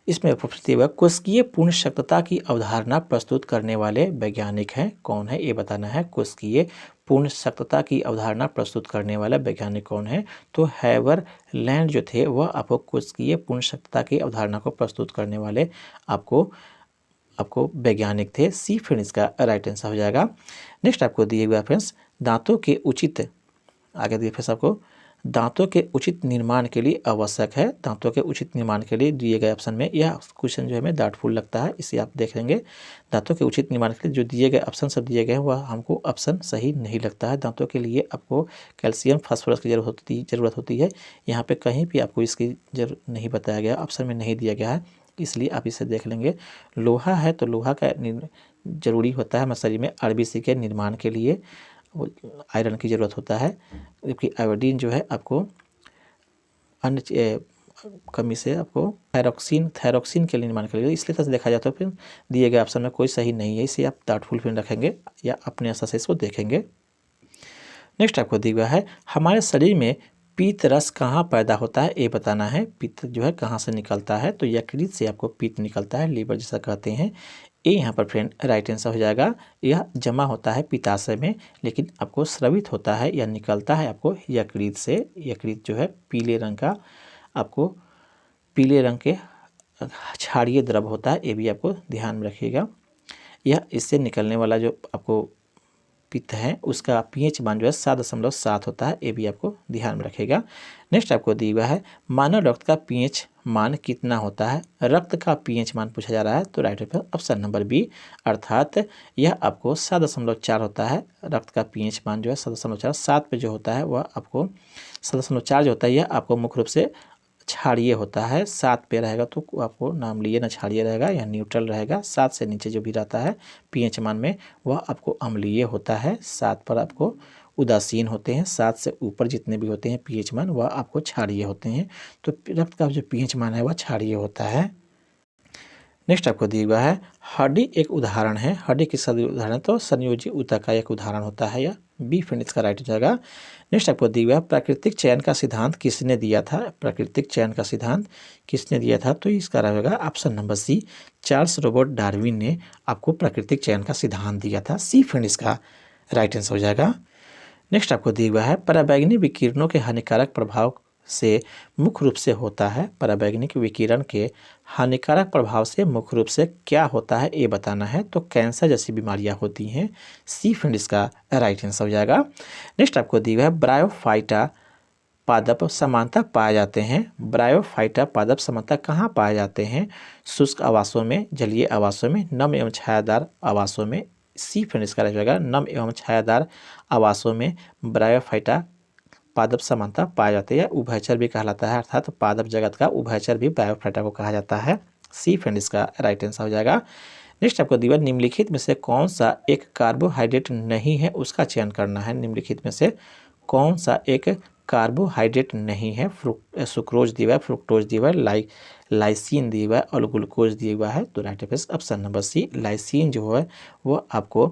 इसमें दिया हुआ कोशिकीय पूर्ण शक्तता की अवधारणा प्रस्तुत करने वाले वैज्ञानिक हैं, कौन है ये बताना है। कोशिकीय पूर्ण शक्तता की अवधारणा प्रस्तुत करने वाला वैज्ञानिक कौन है तो हैवरलैंड जो थे वह आपको कोशिकीय पूर्ण शक्तता की अवधारणा को प्रस्तुत करने वाले आपको वैज्ञानिक थे। सी फ्रेंड इसका राइट आंसर हो जाएगा। नेक्स्ट आपको दिए हुआ फ्रेंड्स दांतों के उचित, आगे दिए फ्रेंड्स आपको दांतों के उचित निर्माण के लिए आवश्यक है। दांतों के उचित निर्माण के लिए दिए गए ऑप्शन में यह क्वेश्चन जो है हमें डाउटफुल लगता है, इसे आप देख लेंगे। दांतों के उचित निर्माण के लिए जो दिए गए ऑप्शन सब दिए गए हैं वह हमको ऑप्शन सही नहीं लगता है। दांतों के लिए आपको कैल्शियम फास्फोरस की ज़रूरत होती है, यहाँ पे कहीं भी आपको इसकी जरूरत नहीं बताया गया, ऑप्शन में नहीं दिया गया है, इसलिए आप इसे देख लेंगे। लोहा है तो लोहा का जरूरी होता है हमारे शरीर में आरबीसी के निर्माण के लिए, आयरन की ज़रूरत होता है। जबकि आयोडीन जो है आपको अन्य कमी से आपको थायरोक्सिन के निर्माण के लिए, इसलिए तरह देखा जाए तो फिर दिए गए ऑप्शन में कोई सही नहीं है, इसे आप डाउटफुल फिर रखेंगे या अपने असर से इसको देखेंगे। नेक्स्ट आपको दिया हुआ है हमारे शरीर में पीत रस कहाँ पैदा होता है ये बताना है। पित्त जो है कहाँ से निकलता है तो यकृत से आपको पित्त निकलता है, लीवर जैसा कहते हैं। ये यहाँ पर फ्रेंड राइट आंसर हो जाएगा। यह जमा होता है पित्ताशय में, लेकिन आपको स्रवित होता है या निकलता है आपको यकृत से। यकृत जो है पीले रंग का, आपको पीले रंग के क्षारीय द्रव होता है, ये भी आपको ध्यान में रखिएगा। यह इससे निकलने वाला जो आपको पित्त है उसका पीएच मान जो है 7.7 होता है, ये भी आपको ध्यान में रखेगा। नेक्स्ट आपको दिया हुआ है मानव रक्त का पीएच मान कितना होता है। रक्त का पीएच मान पूछा जा रहा है तो right answer option number B अर्थात यह आपको 7.4 होता है। रक्त का पीएच मान जो है 7.4, 7 पे जो होता है वह आपको 7.4 जो होता है यह आपको मुख्य रूप से क्षारीय होता है। 7 पे रहेगा तो आपको नाम लिए ना क्षारीय रहेगा या न्यूट्रल रहेगा। 7 से नीचे जो भी रहता है पीएच मान में वह आपको अम्लीय होता है। 7 पर आपको उदासीन होते हैं, 7 से ऊपर जितने भी होते हैं पीएच मान वह आपको क्षारीय होते हैं। तो रक्त का जो पीएच मान है वह क्षारीय होता है। नेक्स्ट आपको दिया हुआ है हड्डी एक उदाहरण है। हड्डी किस उदाहरण तो संयोजी ऊतक का एक उदाहरण होता है, या बी फ्रेंड इसका राइट हो जाएगा। नेक्स्ट आपको दिया हुआ है प्राकृतिक चयन का सिद्धांत किसने दिया था। प्राकृतिक चयन का सिद्धांत किसने दिया था तो इसका रहेगा option number C Charles Robert Darwin ने आपको प्राकृतिक चयन का सिद्धांत दिया था। सी फ्रेंड इसका राइट आंसर हो जाएगा। नेक्स्ट आपको दिया हुआ है पराबैंगनी विकिरणों के हानिकारक प्रभाव से मुख्य रूप से होता है। पराबैंगनी विकिरण के हानिकारक प्रभाव से मुख्य रूप से क्या होता है ये बताना है, तो कैंसर जैसी बीमारियां होती हैं। सी फ्रेंड इसका राइट आंसर हो जाएगा। नेक्स्ट आपको दिया हुआ है ब्रायोफाइटा पादप समानता पाए जाते हैं। ब्रायोफाइटा पादप समानता कहाँ पाए जाते हैं। शुष्क आवासों में, जलीय आवासों में, नम एवं छायादार आवासों में। सी फ्रेंड इसका राइट हो जाएगा। नम एवं छायादार आवासों में ब्रायोफाइटा पादप समानता पाया जाती है। उभयचर भी कहलाता है, अर्थात पादप जगत का उभयचर भी ब्रायोफाइटा को कहा जाता है। सी फ्रेंड इसका राइट आंसर हो जाएगा। नेक्स्ट आपको दिया निम्नलिखित में से कौन सा एक कार्बोहाइड्रेट नहीं है उसका चयन करना है। निम्नलिखित में से कौन सा एक कार्बोहाइड्रेट नहीं है। सुक्रोज दिया हुआ है, फ्रुक्टोज दिया हुआ है, लाइसिन दिया हुआ है और ग्लूकोज दिया हुआ है, तो right answer option number C lysine जो है वो आपको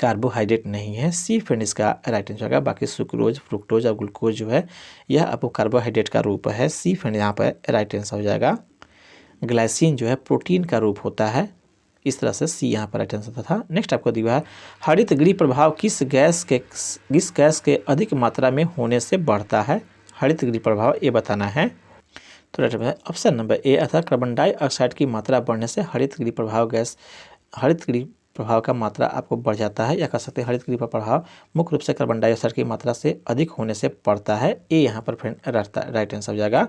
कार्बोहाइड्रेट नहीं है। सी फ्रेंड इसका राइट आंसर होगा। बाकी सुक्रोज, फ्रुक्टोज और ग्लूकोज जो है यह आपको कार्बोहाइड्रेट का रूप है। सी फ्रेंड यहाँ पर राइट आंसर हो जाएगा। ग्लाइसिन जो है प्रोटीन का रूप होता है, इस तरह से सी यहाँ पर राइट आंसर था। नेक्स्ट आपको दिया है हरित गृह प्रभाव किस गैस के अधिक मात्रा में होने से बढ़ता है। हरित गृह प्रभाव ये बताना है। तो राइट है ऑप्शन नंबर ए अर्थात कार्बन डाइऑक्साइड की मात्रा बढ़ने से हरित गृह प्रभाव का मात्रा आपको बढ़ जाता है, या कह सकते हैं हरित गृह प्रभाव मुख्य रूप से कार्बन डाइऑक्साइड की मात्रा से अधिक होने से पड़ता है। ए यहाँ पर फ्रेंड राइट आंसर हो जाएगा।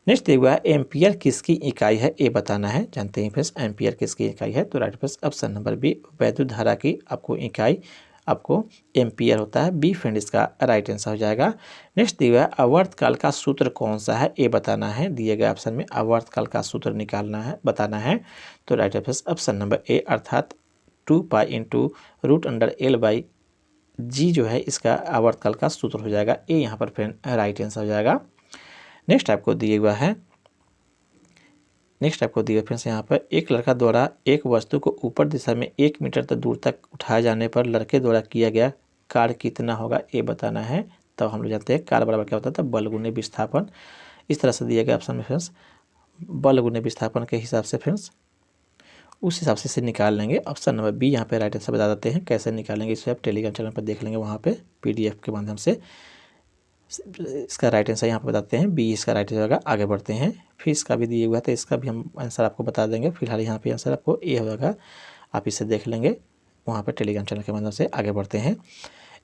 नेक्स्ट दिया हुआ है एम्पियर किसकी इकाई है, ये बताना है। जानते हैं फ्रेंड्स एम्पियर किसकी इकाई है, तो right friends option number B वैद्युत धारा की आपको इकाई आपको एम्पियर होता है। बी फ्रेंड इसका राइट आंसर हो जाएगा। नेक्स्ट दिया हुआ है आवर्तकाल का सूत्र कौन सा है, ये बताना है। दिए गए ऑप्शन में आवर्तकाल का सूत्र निकालना है, बताना है। तो right friends option number A अर्थात 2 पाई इंटू √L/g जो है इसका आवर्तकाल का सूत्र हो जाएगा। ए यहाँ पर फ्रेंड राइट आंसर हो जाएगा। नेक्स्ट आपको दिए हुआ है फ्रेंड्स यहाँ पर एक लड़का द्वारा एक वस्तु को ऊपर दिशा में 1 मीटर तक दूर तक उठाए जाने पर लड़के द्वारा किया गया कार्य कितना होगा, ये बताना है। तो हम लोग जानते हैं कार्य बराबर क्या होता था, बल गुने विस्थापन। इस तरह से दिया गया ऑप्शन में फ्रेंड्स बल गुने विस्थापन के हिसाब से फ्रेंड्स उस हिसाब से इसे निकाल लेंगे। ऑप्शन नंबर बी यहाँ पे राइट आंसर बता देते हैं। कैसे निकालेंगे इसे आप टेलीग्राम चैनल पर देख लेंगे, वहाँ पे PDF के माध्यम से इसका राइट आंसर यहाँ पर बताते हैं। बी इसका राइट आंसर होगा। आगे बढ़ते हैं, फिर इसका भी दिया हुआ है तो इसका भी हम आंसर आपको बता देंगे। फिलहाल यहाँ पे आंसर आपको ए होगा, आप इसे देख लेंगे वहाँ पर टेलीग्राम चैनल के माध्यम से। आगे बढ़ते हैं,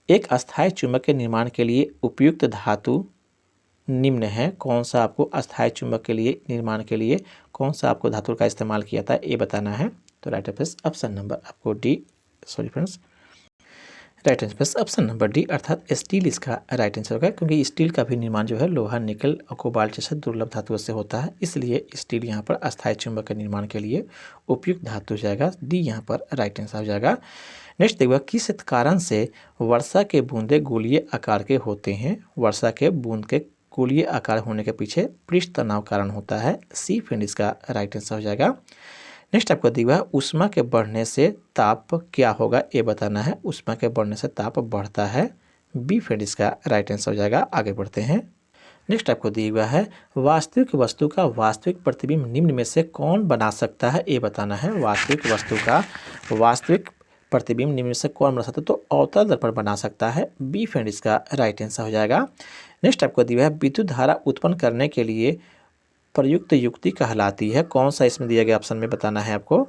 एक अस्थायी चुंबक के निर्माण के लिए उपयुक्त धातु निम्न है। कौन सा आपको अस्थायी चुंबक के लिए निर्माण के लिए कौन सा आपको धातु का इस्तेमाल किया था, ये बताना है। तो राइट आंसर ऑप्शन नंबर आपको D right answer option number D अर्थात स्टील इसका राइट आंसर होगा, क्योंकि स्टील का भी निर्माण जो है लोहा, निकल और कोबाल्ट जैसे दुर्लभ धातुओं से होता है, इसलिए स्टील यहाँ पर अस्थायी चुंबक के निर्माण के लिए उपयुक्त धातु हो जाएगा। डी यहाँ पर राइट आंसर हो जाएगा। नेक्स्ट देखिएगा किस कारण से वर्षा के बूंदे गोलीय आकार के होते हैं। वर्षा के बूंद के गोलीय आकार होने के पीछे पृष्ठ तनाव कारण होता है। सी फ्रेंड इसका राइट आंसर हो जाएगा। नेक्स्ट आपको दिया है ऊष्मा के बढ़ने से ताप क्या होगा, ये बताना है। ऊष्मा के बढ़ने से ताप बढ़ता है। बी फ्रेंड इसका राइट आंसर हो जाएगा। आगे बढ़ते हैं, नेक्स्ट आपको दिया हुआ है वास्तविक वस्तु का वास्तविक प्रतिबिंब निम्न में से कौन बना सकता है, ये बताना है। वास्तविक वस्तु का वास्तविक प्रतिबिंब निम्न में से कौन बना सकता है, तो अवतल दर्पण बना सकता है। बी फ्रेंड इसका राइट आंसर हो जाएगा। नेक्स्ट आपको दिया है विद्युत धारा उत्पन्न करने के लिए प्रयुक्त युक्ति कहलाती है। कौन सा इसमें दिया गया ऑप्शन में बताना है आपको।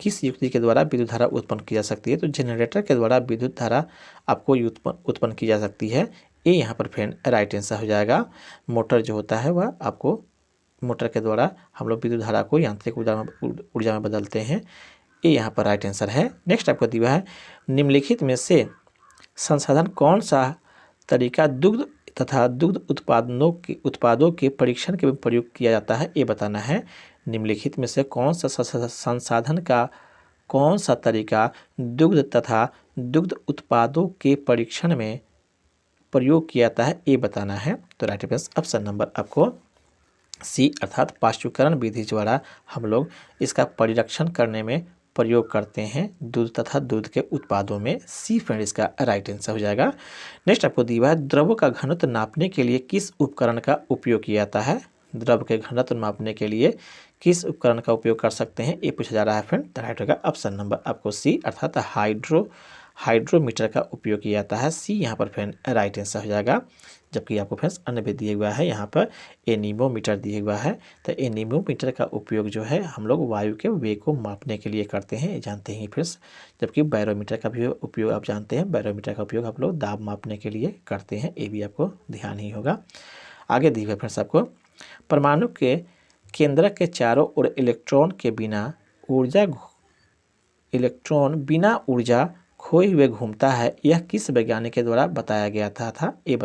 किस युक्ति के द्वारा विद्युत धारा उत्पन्न की जा सकती है, तो जनरेटर के द्वारा विद्युत धारा आपको उत्पन्न की जा सकती है। ये यहाँ पर फ्रेंड राइट आंसर हो जाएगा। मोटर जो होता है वह आपको मोटर के द्वारा हम लोग विद्युत धारा को यांत्रिक ऊर्जा में बदलते हैं। ये यहाँ पर राइट आंसर है। नेक्स्ट आपको दिया है निम्नलिखित में से संसाधन कौन सा तरीका दुग्ध तथा दुग्ध उत्पादों के परीक्षण के प्रयोग किया जाता है, ये बताना है। निम्नलिखित में से कौन सा संसाधन का कौन सा तरीका दुग्ध तथा दुग्ध उत्पादों के परीक्षण में प्रयोग किया जाता है, ये बताना है। तो राइट आंसर ऑप्शन नंबर आपको सी अर्थात पाश्चुकरण विधि द्वारा हम लोग इसका परिरक्षण करने में प्रयोग करते हैं दूध तथा दूध के उत्पादों में। सी फ्रेंड इसका राइट आंसर हो जाएगा। नेक्स्ट आपको दिया है द्रव का घनत्व नापने के लिए किस उपकरण का उपयोग किया जाता है। द्रव के घनत्व नापने के लिए किस उपकरण का उपयोग कर सकते हैं, ये पूछा जा रहा है फ्रेंड। तो राइट होगा ऑप्शन नंबर आपको सी अर्थात हाइड्रोमीटर का उपयोग किया जाता है। सी यहाँ पर फ्रेंड राइट आंसर हो जाएगा। जबकि आपको फ्रेंड्स अन्य भी दिया हुआ है, यहाँ पर एनीमोमीटर दिया हुआ है। तो एनीमोमीटर का उपयोग जो है हम लोग वायु के वेग को मापने के लिए करते हैं, जानते हैं फ्रेंड्स। जबकि बैरोमीटर का भी उपयोग आप जानते हैं, बैरोमीटर का उपयोग आप लोग दाब मापने के लिए करते हैं, ये भी आपको ध्यान ही होगा। आगे दिए हुए फ्रेंड्स आपको परमाणु के केंद्रक के चारों ओर इलेक्ट्रॉन बिना ऊर्जा खोए हुए घूमता है, यह किस वैज्ञानिक के द्वारा बताया गया था ये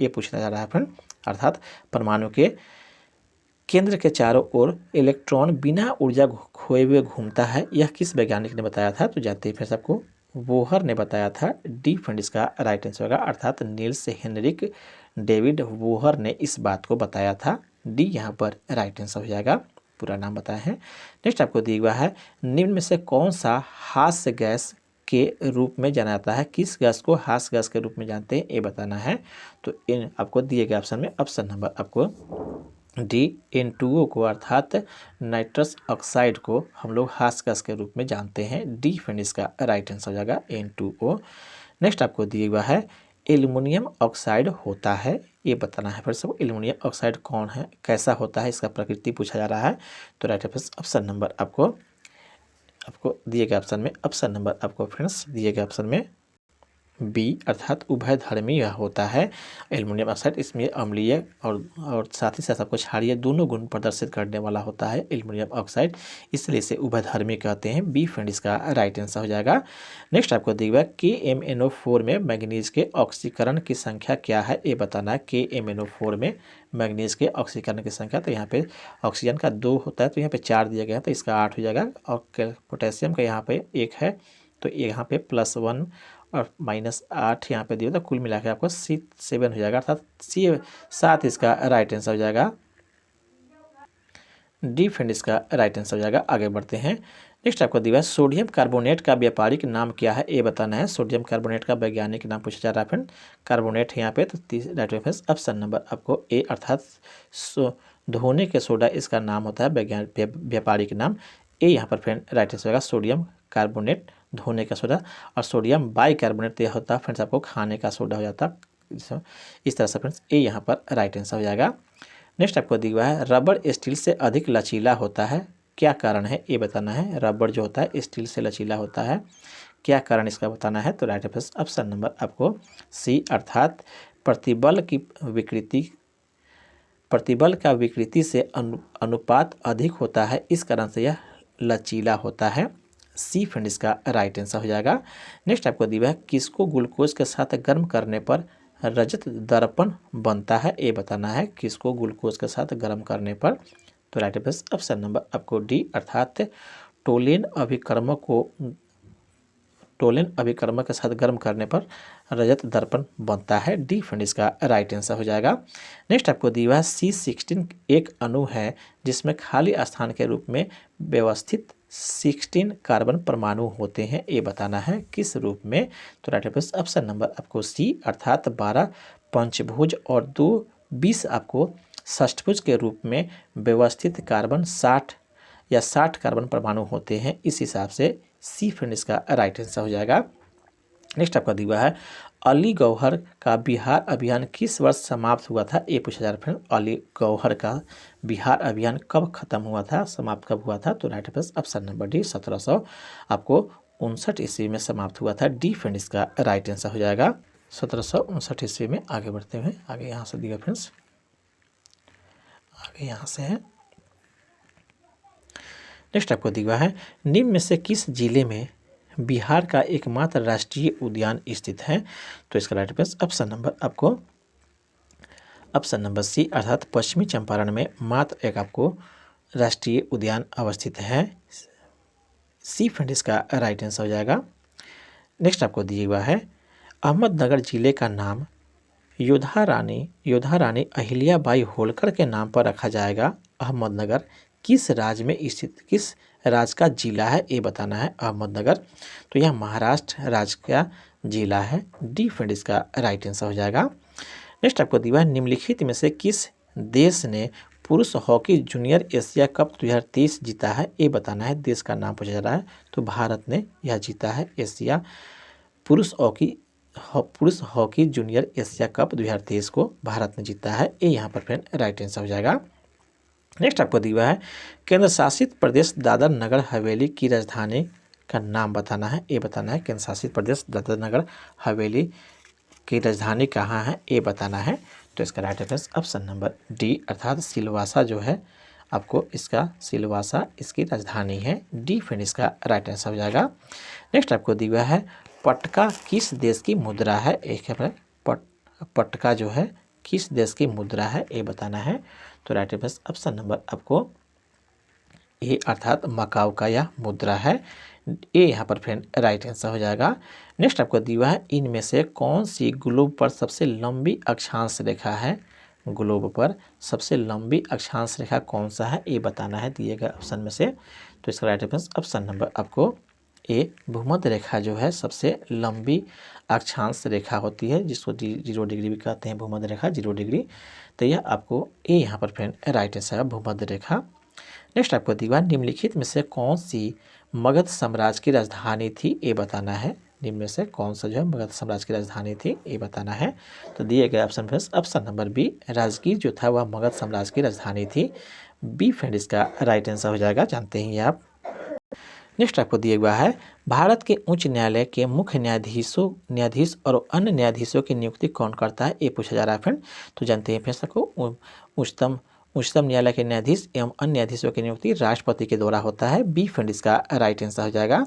पूछना जा रहा है फ्रेंड। अर्थात परमाणु के केंद्र के चारों ओर इलेक्ट्रॉन बिना ऊर्जा खोए हुए घूमता है, यह किस वैज्ञानिक ने बताया था, तो जानते हैं फिर सबको वोहर ने बताया था। डी फ्रेंड इसका राइट आंसर होगा अर्थात नील्स हेनरिक डेविड वोहर ने इस बात को बताया था। डी यहाँ पर राइट आंसर हो जाएगा, पूरा नाम बताया है। नेक्स्ट आपको दिया हुआ है निम्न में से कौन सा हास्य गैस के रूप में जाना जाता है। किस गैस को हास्य गैस के रूप में जानते हैं, ये बताना है। तो इन आपको दिए गए ऑप्शन में ऑप्शन नंबर आपको डी N2O को अर्थात नाइट्रस ऑक्साइड को हम लोग हास गैस के रूप में जानते हैं। डी फ्रेंड इसका राइट आंसर हो जाएगा N2O। नेक्स्ट आपको दिया हुआ है एल्युमिनियम ऑक्साइड होता है, ये बताना है। फिर से एल्युमिनियम ऑक्साइड कौन है, कैसा होता है, इसका प्रकृति पूछा जा रहा है। तो राइट ऑप्शन नंबर आपको दिए गए ऑप्शन में फ्रेंड्स दिए गए ऑप्शन में बी अर्थात उभयधर्मी यह होता है एल्युमिनियम ऑक्साइड। इसमें अम्लीय और साथ ही साथ आपको क्षारीय दोनों गुण प्रदर्शित करने वाला होता है एल्युमिनियम ऑक्साइड, इसलिए इसे उभयधर्मी कहते हैं। बी फ्रेंड इसका राइट आंसर हो जाएगा। नेक्स्ट आपको दिया KMnO4 में मैग्नीज के ऑक्सीकरण की संख्या क्या है, ये बताना है। KMnO4 में मैग्नीज के ऑक्सीकरण की संख्या, तो यहाँ पे ऑक्सीजन का 2 होता है, तो यहाँ पे 4 दिया गया है, तो इसका 8 हो जाएगा। और पोटेशियम का यहाँ पे 1 है, तो यहाँ पे +1 और -8 यहाँ पे दिया, तो कुल मिला के आपको C7 हो जाएगा, अर्थात C7 इसका राइट आंसर हो जाएगा। डी फ्रेंड इसका राइट आंसर हो जाएगा। आगे बढ़ते हैं। नेक्स्ट आपको दिया है सोडियम कार्बोनेट का व्यापारिक नाम क्या है, ये बताना है। सोडियम कार्बोनेट का वैज्ञानिक नाम पूछा जा रहा है फ्रेंड, कार्बोनेट है यहाँ पे, तो राइट ऑप्शन नंबर आपको ए अर्थात धोने के सोडा इसका नाम होता है वैज्ञानिक व्यापारिक नाम। ए यहाँ पर फ्रेंड राइट आंसर होगा सोडियम कार्बोनेट धोने का सोडा, और सोडियम बाइकार्बोनेट यह होता है फ्रेंड्स आपको खाने का सोडा हो जाता है। इस तरह से फ्रेंड्स ए यहाँ पर राइट आंसर हो जाएगा। नेक्स्ट आपको दिया हुआ है रबड़ स्टील से अधिक लचीला होता है, क्या कारण है, ये बताना है। रबड़ जो होता है स्टील से लचीला होता है, क्या कारण इसका बताना है। तो राइट ऑप्शन नंबर आपको सी अर्थात प्रतिबल का विकृति से अनुपात अधिक होता है, इस कारण से यह लचीला होता है। सी फ्रेंड इसका राइट आंसर हो जाएगा। नेक्स्ट आपको दिया है किसको ग्लूकोज के साथ गर्म करने पर रजत दर्पण बनता है, ये बताना है। किसको ग्लूकोज के साथ गर्म करने पर, तो राइट ऑप्शन नंबर आपको डी अर्थात टोलेन अभिकर्मक के साथ गर्म करने पर रजत दर्पण बनता है। डी फ्रेंड इसका राइट आंसर हो जाएगा। नेक्स्ट आपको दिया है C16 एक अणु है जिसमें खाली स्थान के रूप में व्यवस्थित 16 कार्बन परमाणु होते हैं, ये बताना है किस रूप में। तो राइट ऑप्शन नंबर आपको सी अर्थात 12 पंचभुज और 2 20 आपको षष्ठभुज के रूप में व्यवस्थित कार्बन 60 कार्बन परमाणु होते हैं, इस हिसाब से सी फ्रेंड इसका राइट आंसर हो जाएगा। नेक्स्ट आपका दिया है अली गौहर का बिहार अभियान किस वर्ष समाप्त हुआ था, ये पूछा जा रहा है फ्रेंड। अली गौहर का बिहार अभियान कब खत्म हुआ था, समाप्त कब हुआ था। तो राइट ऑप्शन नंबर डी 1700 आपको 59 ईस्वी में समाप्त हुआ था। डी फ्रेंड इसका राइट आंसर हो जाएगा 1759 ईस्वी में। आगे बढ़ते हुए आगे यहाँ से दिया फ्रेंड्स, आगे यहाँ से है। नेक्स्ट आपको दिया है निम्न में से किस जिले में बिहार का एकमात्र राष्ट्रीय उद्यान स्थित है, तो इसका राइट ऑप्शन नंबर आपको ऑप्शन नंबर सी अर्थात पश्चिमी चंपारण में मात्र एक आपको राष्ट्रीय उद्यान अवस्थित है। सी फ्रेंड इसका राइट आंसर हो जाएगा। नेक्स्ट आपको दिया हुआ है अहमदनगर जिले का नाम योद्धा रानी अहिल्याबाई होलकर के नाम पर रखा जाएगा। अहमदनगर किस राज्य में स्थित, किस राज्य का जिला है, ये बताना है। अहमदनगर तो यह महाराष्ट्र राज्य का जिला है। डी फ्रेंड इसका राइट आंसर हो जाएगा। नेक्स्ट आपको दिया है निम्नलिखित में से किस देश ने पुरुष हॉकी जूनियर एशिया कप 2023 जीता है, ये बताना है। देश का नाम पूछा जा रहा है, तो भारत ने यह जीता है एशिया पुरुष हॉकी जूनियर एशिया कप 2023 को भारत ने जीता है, ये यहाँ पर फ्रेंड राइट आंसर हो जाएगा। नेक्स्ट आपको दिया है केंद्र शासित प्रदेश दादर नगर हवेली की राजधानी का नाम बताना है, ये बताना है। केंद्र शासित प्रदेश दादर नगर हवेली की राजधानी कहाँ है, ये बताना है। तो इसका राइट ऑप्शन नंबर डी अर्थात सिलवासा जो है आपको इसका सिलवासा इसकी राजधानी है। डी फ्रेंड इसका राइट आंसर हो जाएगा। नेक्स्ट आपको दिया है पटका किस देश की मुद्रा है, एक है पटका जो है किस देश की मुद्रा है, ये बताना है। तो राइट ऑप्शन नंबर आपको ए अर्थात मकाऊ का यह मुद्रा है, ये यहाँ पर फ्रेंड राइट आंसर हो जाएगा। नेक्स्ट आपको दिया है इनमें से कौन सी ग्लोब पर सबसे लंबी अक्षांश रेखा है, ग्लोब पर सबसे लंबी अक्षांश रेखा कौन सा है, ये बताना है दिए गए ऑप्शन में से। तो इसका राइट ऑप्शन नंबर आपको ए भूमध्य रेखा जो है सबसे लंबी अक्षांश रेखा होती है, जिसको 0 डिग्री भी कहते हैं, भूमध्य रेखा 0 डिग्री। तो यह आपको ए यहाँ पर फ्रेंड राइट आंसर है, भूमध्य रेखा। नेक्स्ट आपको दीवार निम्नलिखित में से कौन सी मगध साम्राज्य की राजधानी थी, ये बताना है। निम्न में से कौन सा जो है मगध साम्राज्य की राजधानी थी, ये बताना है। तो दिए गए option friends, option number B Rajgir जो था वह मगध साम्राज्य की राजधानी थी। बी फ्रेंड इसका राइट आंसर हो जाएगा, जानते हैं आप। नेक्स्ट आपको दिया हुआ है, भारत के उच्च न्यायालय के मुख्य न्यायाधीश और अन्य न्यायाधीशों की नियुक्ति कौन करता है, ये पूछा जा रहा है फ्रेंड। तो जानते हैं फ्रेंड्स को उच्चतम न्यायालय के न्यायाधीश एवं अन्य न्यायाधीशों की नियुक्ति राष्ट्रपति के द्वारा होता है। बी फ्रेंड इसका राइट आंसर हो जाएगा।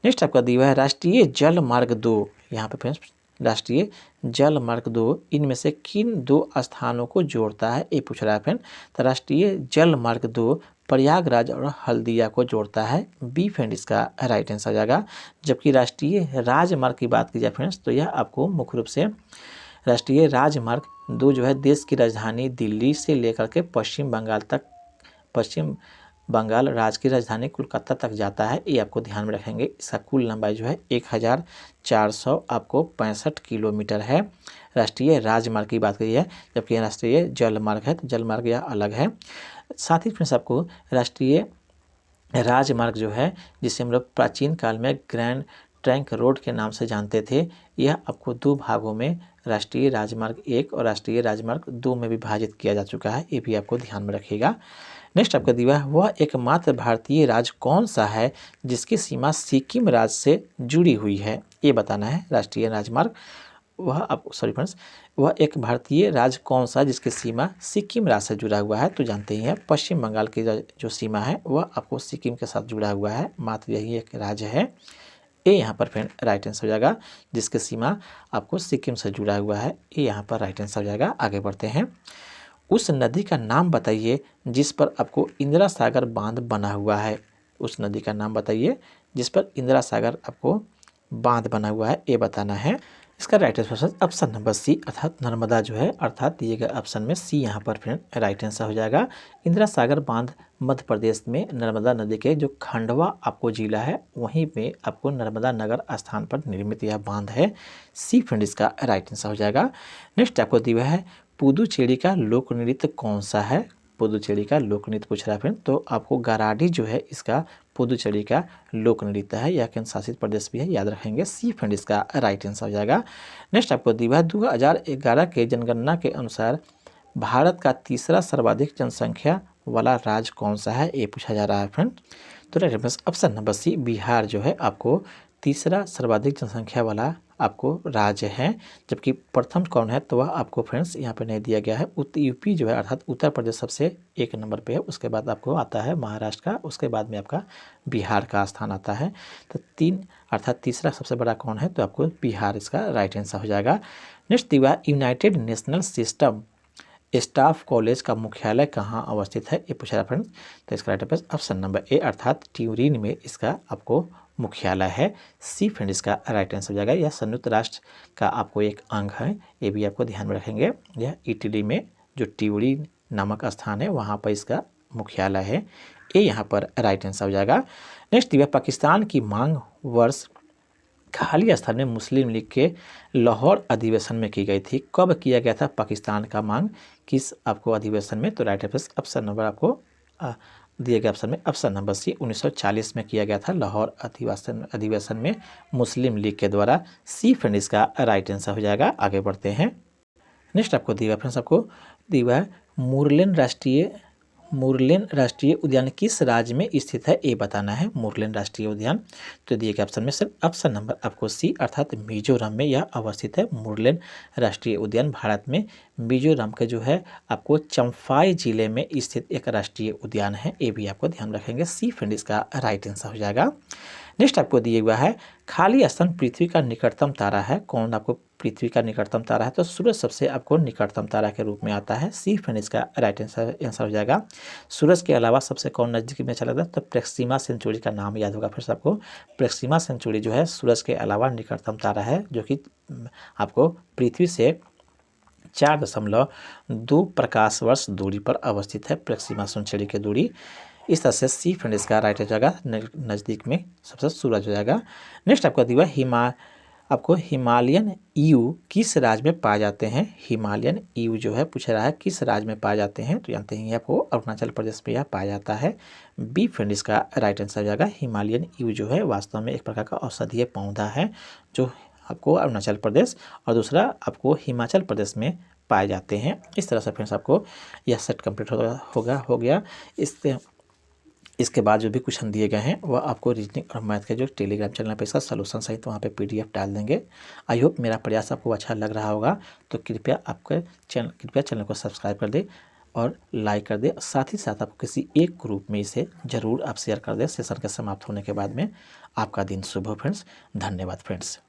नेक्स्ट आपका दिया हुआ है, राष्ट्रीय जल मार्ग 2, यहाँ पे फ्रेंड्स राष्ट्रीय जल मार्ग 2 इनमें से किन 2 स्थानों को जोड़ता है, ये पूछ रहा है फ्रेंड। तो राष्ट्रीय जल मार्ग 2 प्रयागराज और हल्दिया को जोड़ता है। बी फ्रेंड इसका राइट आंसर हो जाएगा। जबकि राष्ट्रीय राजमार्ग की बात की जाए फ्रेंड्स, तो यह आपको मुख्य रूप से राष्ट्रीय राजमार्ग 2 जो है देश की राजधानी दिल्ली से लेकर के पश्चिम बंगाल राज्य की राजधानी कोलकाता तक जाता है, ये आपको ध्यान में रखेंगे। इसका कुल लंबाई जो है 1400 आपको 65 किलोमीटर है। राष्ट्रीय राजमार्ग की बात करी है, जबकि राष्ट्रीय जल मार्ग है, तो जल मार्ग यह अलग है। साथ ही फ्रेंड्स आपको राष्ट्रीय राजमार्ग जो है, जिसे हम लोग प्राचीन काल में ग्रैंड ट्रंक रोड के नाम से जानते थे, यह आपको 2 भागों में राष्ट्रीय राजमार्ग 1 और राष्ट्रीय राजमार्ग 2 में विभाजित किया जा चुका है, ये भी आपको ध्यान में रखिएगा। नेक्स्ट आपका दिया वह एकमात्र भारतीय राज्य कौन सा है जिसकी सीमा सिक्किम राज्य से जुड़ी हुई है, ये बताना है। राष्ट्रीय राजमार्ग वह एक भारतीय राज्य कौन सा जिसकी सीमा सिक्किम राज्य से जुड़ा हुआ है, तो जानते ही हैं पश्चिम बंगाल की जो सीमा है वह आपको सिक्किम के साथ जुड़ा हुआ है, मात्र यही एक राज्य है। ये यहाँ पर फ्रेंड राइट आंसर हो जाएगा, जिसकी सीमा आपको सिक्किम से जुड़ा हुआ है, ये यहाँ पर राइट आंसर हो जाएगा। आगे बढ़ते हैं, उस नदी का नाम बताइए जिस पर आपको इंदिरा सागर बांध बना हुआ है। उस नदी का नाम बताइए जिस पर इंदिरा सागर आपको बांध बना हुआ है, ये बताना है। इसका right answer option number C अर्थात नर्मदा जो है, अर्थात दिए गए ऑप्शन में सी यहाँ पर फ्रेंड राइट आंसर हो जाएगा। इंदिरा सागर बांध मध्य प्रदेश में नर्मदा नदी के जो खंडवा आपको जिला है वहीं पे आपको नर्मदा नगर स्थान पर निर्मित यह बांध है। सी फ्रेंड इसका राइट आंसर हो जाएगा। नेक्स्ट आपको दिया है, पुदुचेरी का लोक नृत्य कौन सा है। पुदुचेरी का लोक नृत्य पूछ रहा है फ्रेंड, तो आपको गाराडी जो है इसका पुदुचेरी का लोक नृत्य है, यह केंद्र शासित प्रदेश भी है, याद रखेंगे। सी फ्रेंड इसका राइट आंसर हो जाएगा। नेक्स्ट आपको दिया 2011 के जनगणना के अनुसार भारत का तीसरा सर्वाधिक जनसंख्या वाला राज्य कौन सा है, ये पूछा जा रहा है फ्रेंड। तो right answer option number C Bihar जो है आपको तीसरा सर्वाधिक जनसंख्या वाला आपको राज्य है। जबकि प्रथम कौन है, तो वह आपको फ्रेंड्स यहाँ पे नहीं दिया गया है। यूपी जो है अर्थात उत्तर प्रदेश सबसे 1 नंबर पे है, उसके बाद आपको आता है महाराष्ट्र का, उसके बाद में आपका बिहार का स्थान आता है। तो 3 अर्थात तीसरा सबसे बड़ा कौन है, तो आपको बिहार इसका राइट आंसर हो जाएगा। नेक्स्ट दिया United national system staff college का मुख्यालय कहाँ अवस्थित है, ये पूछा रहा फ्रेंड्स। तो इसका right answer option number A अर्थात ट्यूरिन में इसका आपको मुख्यालय है। सी फ्रेंड इसका राइट आंसर हो जाएगा। यह संयुक्त राष्ट्र का आपको एक अंग है, ये भी आपको ध्यान में रखेंगे। यह इटली में जो ट्यूरिन नामक स्थान है वहाँ पर इसका मुख्यालय है, ये यहाँ पर राइट आंसर हो जाएगा। नेक्स्ट दिया पाकिस्तान की मांग वर्ष खाली स्थान में मुस्लिम लीग के लाहौर अधिवेशन में की गई थी। कब किया गया था पाकिस्तान का मांग, किस आपको अधिवेशन में, तो राइट आंसर ऑप्शन नंबर आपको दिए गए ऑप्शन में ऑप्शन नंबर सी 1940 में किया गया था लाहौर अधिवेशन में मुस्लिम लीग के द्वारा। सी फ्रेंड इसका राइट आंसर हो जाएगा। आगे बढ़ते हैं। नेक्स्ट आपको दिया फ्रेंड्स, आपको दिया मुरलेन राष्ट्रीय उद्यान किस राज्य में स्थित है, ये बताना है। मुरलेन राष्ट्रीय उद्यान, तो दिए गए ऑप्शन में सिर्फ ऑप्शन नंबर आपको सी अर्थात मिजोरम में यह अवस्थित है। मुरलेन राष्ट्रीय उद्यान भारत में मिजोरम के जो है आपको चम्फाई जिले में स्थित एक राष्ट्रीय उद्यान है, ये भी आपको ध्यान रखेंगे। सी फ्रेंड इसका राइट आंसर हो जाएगा। नेक्स्ट आपको दिया हुआ है, खाली स्थान पृथ्वी का निकटतम तारा है। कौन आपको पृथ्वी का निकटतम तारा है, तो सूरज सबसे आपको निकटतम तारा के रूप में आता है। सी फ्रेंड इसका राइट आंसर हो जाएगा। सूरज के अलावा सबसे कौन नजदीक में अच्छा लगता है, तो प्रेक्सिमा सेंचुरी का नाम याद होगा फिर से आपको। प्रेक्सिमा सेंचुरी जो है सूरज के अलावा निकटतम तारा है, जो कि आपको पृथ्वी से 4.2 प्रकाश वर्ष दूरी पर अवस्थित है। प्रेक्सिमा सेंचुरी की दूरी इस तरह से सी फ्रेंड इसका राइट हो जाएगा, नज़दीक में सबसे सूरज हो जाएगा। नेक्स्ट आपको दिया आपको हिमालयन ईयू किस राज्य में पाए जाते हैं। हिमालयन ईयू जो है पूछ रहा है किस राज्य में पाए जाते हैं, तो जानते हैं आपको अरुणाचल प्रदेश में यह पाया जाता है। बी फ्रेंड इसका राइट आंसर हो जाएगा। हिमालयन ईयू जो है वास्तव में एक प्रकार का औषधीय पौधा है जो आपको अरुणाचल प्रदेश और दूसरा आपको हिमाचल प्रदेश में पाए जाते हैं। इस तरह से फ्रेंड्स आपको यह सेट कंप्लीट हो गया। इसके बाद जो भी क्वेश्चन दिए गए हैं वह आपको रीजनिंग और मैथ के जो टेलीग्राम चैनल पे इसका सलूशन सहित वहाँ पे PDF डाल देंगे। आई होप मेरा प्रयास आपको अच्छा लग रहा होगा, तो कृपया चैनल को सब्सक्राइब कर दे और लाइक कर दे। साथ ही साथ आपको किसी एक ग्रुप में इसे ज़रूर आप शेयर कर दें। सेशन के समाप्त होने के बाद में आपका दिन शुभ हो फ्रेंड्स। धन्यवाद फ्रेंड्स।